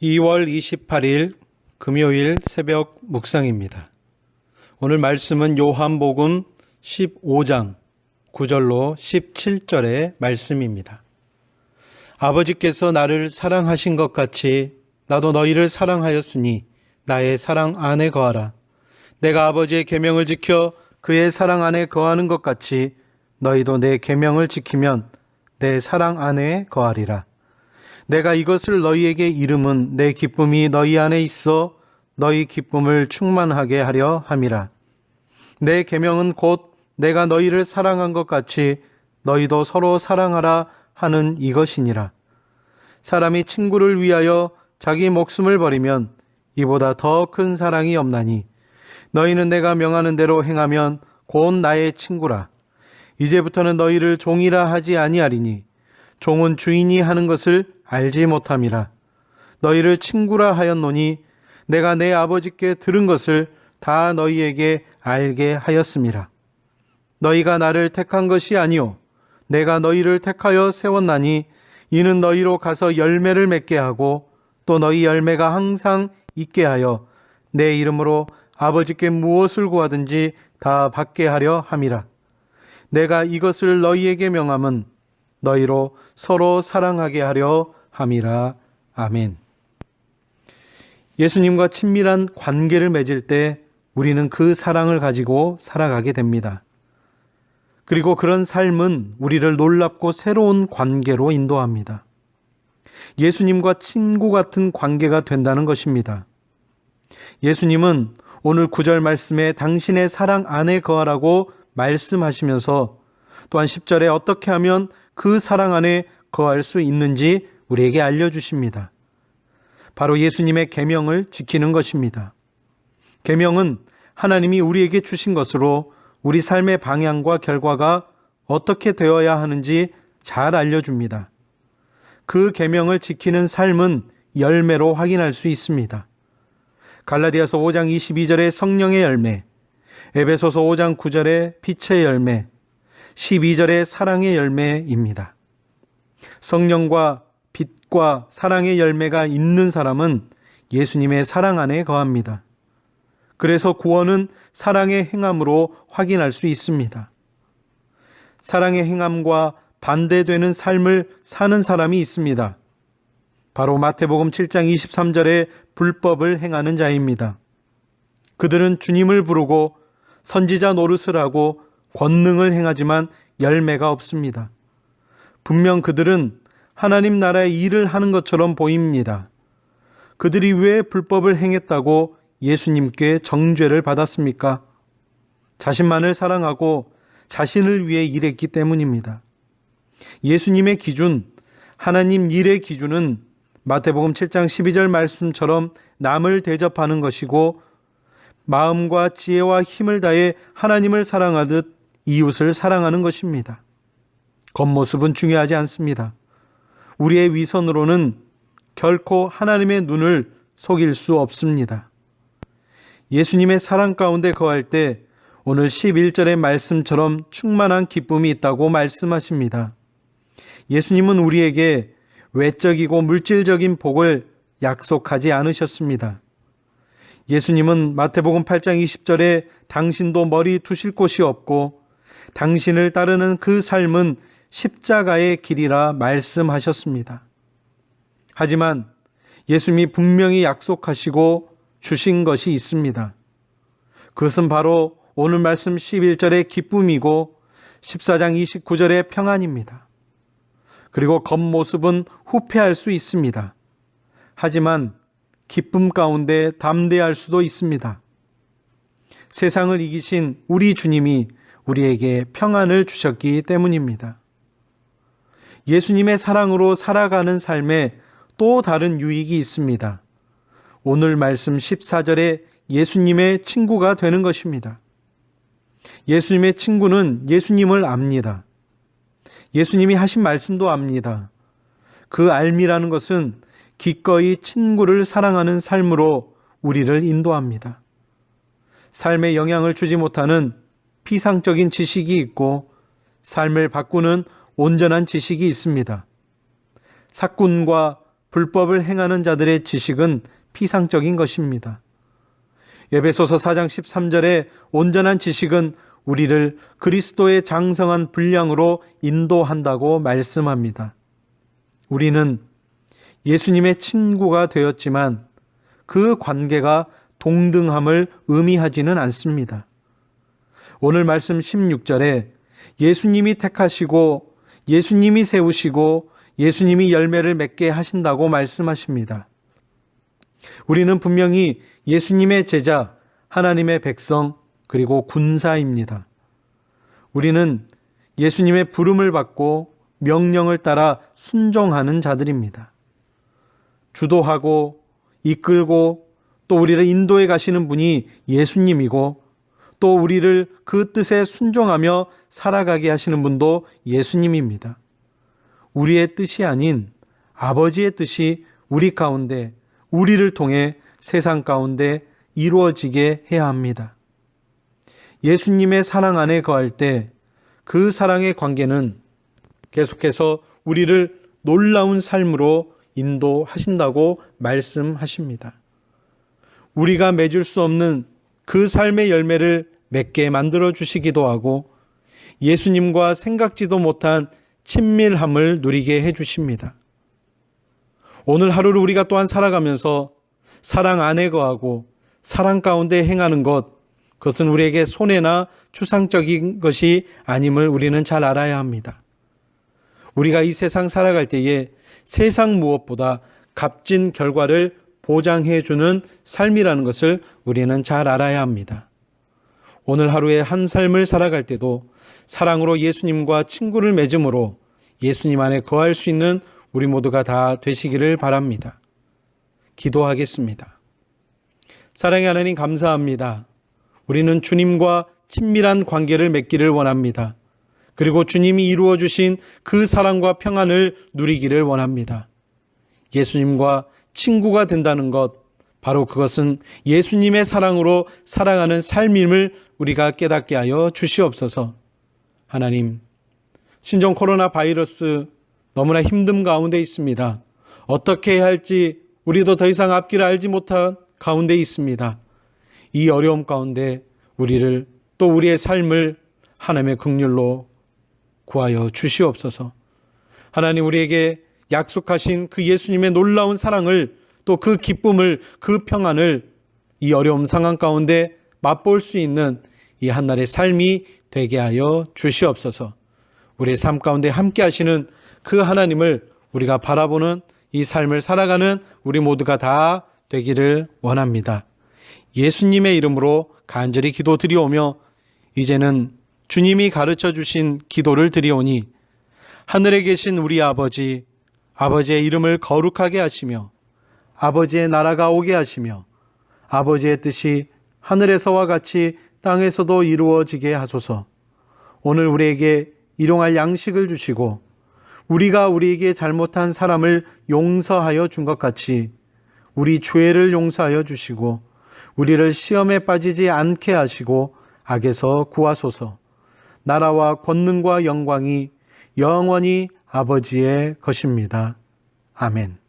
2월 28일 금요일 새벽 묵상입니다. 오늘 말씀은 요한복음 15장 9절로 17절의 말씀입니다. 아버지께서 나를 사랑하신 것 같이 나도 너희를 사랑하였으니 나의 사랑 안에 거하라. 내가 아버지의 계명을 지켜 그의 사랑 안에 거하는 것 같이 너희도 내 계명을 지키면 내 사랑 안에 거하리라. 내가 이것을 너희에게 이름은 내 기쁨이 너희 안에 있어 너희 기쁨을 충만하게 하려 함이라. 내 계명은 곧 내가 너희를 사랑한 것 같이 너희도 서로 사랑하라 하는 이것이니라. 사람이 친구를 위하여 자기 목숨을 버리면 이보다 더 큰 사랑이 없나니 너희는 내가 명하는 대로 행하면 곧 나의 친구라. 이제부터는 너희를 종이라 하지 아니하리니 종은 주인이 하는 것을 알지 못함이라. 너희를 친구라 하였노니 내가 내 아버지께 들은 것을 다 너희에게 알게 하였음이라. 너희가 나를 택한 것이 아니요 내가 너희를 택하여 세웠나니 이는 너희로 가서 열매를 맺게 하고 또 너희 열매가 항상 있게 하여 내 이름으로 아버지께 무엇을 구하든지 다 받게 하려 함이라. 내가 이것을 너희에게 명함은 너희로 서로 사랑하게 하려 함이라. 아멘. 예수님과 친밀한 관계를 맺을 때 우리는 그 사랑을 가지고 살아가게 됩니다. 그리고 그런 삶은 우리를 놀랍고 새로운 관계로 인도합니다. 예수님과 친구 같은 관계가 된다는 것입니다. 예수님은 오늘 9절 말씀에 당신의 사랑 안에 거하라고 말씀하시면서 또한 10절에 어떻게 하면 그 사랑 안에 거할 수 있는지 우리에게 알려주십니다. 바로 예수님의 계명을 지키는 것입니다. 계명은 하나님이 우리에게 주신 것으로 우리 삶의 방향과 결과가 어떻게 되어야 하는지 잘 알려줍니다. 그 계명을 지키는 삶은 열매로 확인할 수 있습니다. 갈라디아서 5장 22절의 성령의 열매, 에베소서 5장 9절의 빛의 열매, 12절의 사랑의 열매입니다. 성령과 빛과 사랑의 열매가 있는 사람은 예수님의 사랑 안에 거합니다. 그래서 구원은 사랑의 행함으로 확인할 수 있습니다. 사랑의 행함과 반대되는 삶을 사는 사람이 있습니다. 바로 마태복음 7장 23절에 불법을 행하는 자입니다. 그들은 주님을 부르고 선지자 노릇을 하고 권능을 행하지만 열매가 없습니다. 분명 그들은 하나님 나라의 일을 하는 것처럼 보입니다. 그들이 왜 불법을 행했다고 예수님께 정죄를 받았습니까? 자신만을 사랑하고 자신을 위해 일했기 때문입니다. 예수님의 기준, 하나님 일의 기준은 마태복음 7장 12절 말씀처럼 남을 대접하는 것이고 마음과 지혜와 힘을 다해 하나님을 사랑하듯 이웃을 사랑하는 것입니다. 겉모습은 중요하지 않습니다. 우리의 위선으로는 결코 하나님의 눈을 속일 수 없습니다. 예수님의 사랑 가운데 거할 때 오늘 11절의 말씀처럼 충만한 기쁨이 있다고 말씀하십니다. 예수님은 우리에게 외적이고 물질적인 복을 약속하지 않으셨습니다. 예수님은 마태복음 8장 20절에 당신도 머리 두실 곳이 없고 당신을 따르는 그 삶은 십자가의 길이라 말씀하셨습니다. 하지만 예수님이 분명히 약속하시고 주신 것이 있습니다. 그것은 바로 오늘 말씀 11절의 기쁨이고 14장 29절의 평안입니다. 그리고 겉모습은 후패할 수 있습니다. 하지만 기쁨 가운데 담대할 수도 있습니다. 세상을 이기신 우리 주님이 우리에게 평안을 주셨기 때문입니다. 예수님의 사랑으로 살아가는 삶에 또 다른 유익이 있습니다. 오늘 말씀 14절에 예수님의 친구가 되는 것입니다. 예수님의 친구는 예수님을 압니다. 예수님이 하신 말씀도 압니다. 그 알미라는 것은 기꺼이 친구를 사랑하는 삶으로 우리를 인도합니다. 삶에 영향을 주지 못하는 피상적인 지식이 있고 삶을 바꾸는 온전한 지식이 있습니다. 사꾼과 불법을 행하는 자들의 지식은 피상적인 것입니다. 에베소서 4장 13절에 온전한 지식은 우리를 그리스도의 장성한 분량으로 인도한다고 말씀합니다. 우리는 예수님의 친구가 되었지만 그 관계가 동등함을 의미하지는 않습니다. 오늘 말씀 16절에 예수님이 택하시고 예수님이 세우시고 예수님이 열매를 맺게 하신다고 말씀하십니다. 우리는 분명히 예수님의 제자, 하나님의 백성, 그리고 군사입니다. 우리는 예수님의 부름을 받고 명령을 따라 순종하는 자들입니다. 주도하고 이끌고 또 우리를 인도해 가시는 분이 예수님이고 또 우리를 그 뜻에 순종하며 살아가게 하시는 분도 예수님입니다. 우리의 뜻이 아닌 아버지의 뜻이 우리 가운데, 우리를 통해 세상 가운데 이루어지게 해야 합니다. 예수님의 사랑 안에 거할 때 그 사랑의 관계는 계속해서 우리를 놀라운 삶으로 인도하신다고 말씀하십니다. 우리가 맺을 수 없는 그 삶의 열매를 맺게 만들어 주시기도 하고 예수님과 생각지도 못한 친밀함을 누리게 해주십니다. 오늘 하루를 우리가 또한 살아가면서 사랑 안에 거하고 사랑 가운데 행하는 것, 그것은 우리에게 손해나 추상적인 것이 아님을 우리는 잘 알아야 합니다. 우리가 이 세상 살아갈 때에 세상 무엇보다 값진 결과를 보장해 주는 삶이라는 것을 우리는 잘 알아야 합니다. 오늘 하루의 한 삶을 살아갈 때도 사랑으로 예수님과 친구를 맺음으로 예수님 안에 거할 수 있는 우리 모두가 다 되시기를 바랍니다. 기도하겠습니다. 사랑의 하나님 감사합니다. 우리는 주님과 친밀한 관계를 맺기를 원합니다. 그리고 주님이 이루어 주신 그 사랑과 평안을 누리기를 원합니다. 예수님과 친구가 된다는 것, 바로 그것은 예수님의 사랑으로 살아가는 삶임을 우리가 깨닫게 하여 주시옵소서. 하나님, 신종 코로나 바이러스 너무나 힘듦 가운데 있습니다. 어떻게 해야 할지 우리도 더 이상 앞길을 알지 못한 가운데 있습니다. 이 어려움 가운데 우리를 또 우리의 삶을 하나님의 긍휼로 구하여 주시옵소서. 하나님, 우리에게 약속하신 그 예수님의 놀라운 사랑을 또 그 기쁨을, 그 평안을 이 어려움 상황 가운데 맛볼 수 있는 이 한날의 삶이 되게 하여 주시옵소서. 우리의 삶 가운데 함께 하시는 그 하나님을 우리가 바라보는 이 삶을 살아가는 우리 모두가 다 되기를 원합니다. 예수님의 이름으로 간절히 기도드리오며 이제는 주님이 가르쳐 주신 기도를 드리오니 하늘에 계신 우리 아버지, 아버지의 이름을 거룩하게 하시며 아버지의 나라가 오게 하시며 아버지의 뜻이 하늘에서와 같이 땅에서도 이루어지게 하소서. 오늘 우리에게 일용할 양식을 주시고 우리가 우리에게 잘못한 사람을 용서하여 준 것 같이 우리 죄를 용서하여 주시고 우리를 시험에 빠지지 않게 하시고 악에서 구하소서. 나라와 권능과 영광이 영원히 아버지의 것입니다. 아멘.